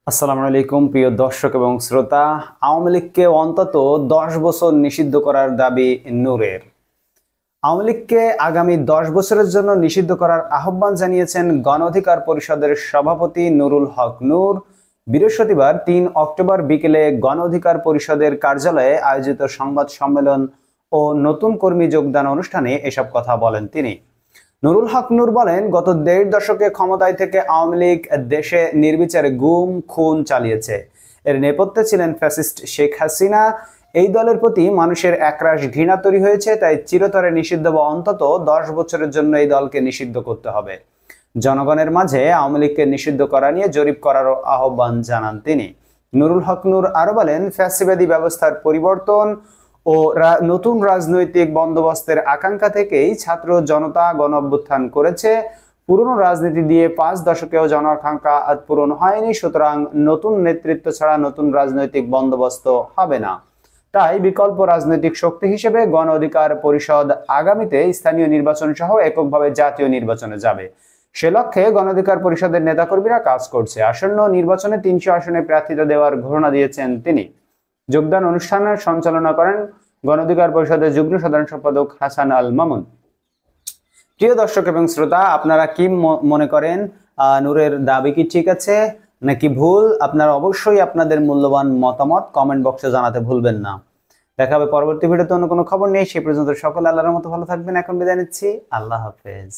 আসসালামু আলাইকুম প্রিয় দর্শক এবং শ্রোতা। আওয়ামী লীগকে অন্তত 10 বছর নিষিদ্ধ করার দাবি নূরের। আওয়ামী লীগকে আগামী 10 বছরের জন্য নিষিদ্ধ করার আহ্বান জানিয়েছেন গণ অধিকার পরিষদের সভাপতি নুরুল হক নূর। বৃহস্পতিবার 3 অক্টোবর বিকেলে গণ অধিকার পরিষদের কার্যালয়ে আয়োজিত সংবাদ সম্মেলন ও নতুন কর্মী যোগদান অনুষ্ঠানে এসব কথা বলেন তিনি। নুরুল হক নূর বলেন, গত 1.5 দশকে ক্ষমতায় থেকে আওয়ামী লীগ দেশে নির্বিচারে গুম খুন চালিয়েছে। এর নেপথ্যে ছিলেন ফ্যাসিস্ট শেখ হাসিনা। এই দলের প্রতি মানুষের একরাশ ঘৃণা তৈরি হয়েছে, তাই চিরতরে নিষিদ্ধ বা অন্তত 10 বছরের জন্য এই দলকে নিষিদ্ধ করতে হবে। জনগণের মাঝে আওয়ামী লীগকে নিষিদ্ধ করা নিয়ে জরিপ করারও আহ্বান জানান তিনি। নুরুল হক নূর আরো বলেন, ফ্যাসিবাদী ব্যবস্থার পরিবর্তন ও নতুন রাজনৈতিক বন্দোবস্তের আকাঙ্ক্ষা থেকেই ছাত্র জনতা গণ অভ্যুত্থান করেছে। পুরনো রাজনীতি দিয়ে 5 দশকেও জন আকাঙ্ক্ষা পূরণ হয়নি, সুতরাং নতুন নেতৃত্ব ছাড়া নতুন রাজনৈতিক বন্দোবস্ত হবে না। তাই বিকল্প রাজনৈতিক শক্তি হিসেবে গণ অধিকার পরিষদ আগামীতে স্থানীয় নির্বাচন সহ এককভাবে জাতীয় নির্বাচনে যাবে। সে লক্ষ্যে গণ অধিকার পরিষদের নেতাকর্মীরা কাজ করছে। আসন্ন নির্বাচনে 300 আসনে প্রার্থিতা দেওয়ার ঘোষণা দিয়েছেন তিনি। যোগদান অনুষ্ঠানের সঞ্চালনা করেন গণ অধিকার পরিষদের যুগ্ম সাধারণ সম্পাদক হাসান আল মামুন। প্রিয় দর্শক এবং শ্রোতা, আপনারা কি মনে করেন, নূরের দাবি কি ঠিক আছে নাকি ভুল? আপনারা অবশ্যই আপনাদের মূল্যবান মতামত কমেন্ট বক্সে জানাতে ভুলবেন না। দেখা হবে পরবর্তী ভিডিওতে অন্য কোনো খবর নেই। সেই পর্যন্ত সকলে আল্লাহর মতো ভালো থাকবেন। এখন বিদায় নিচ্ছি। আল্লাহ হাফেজ।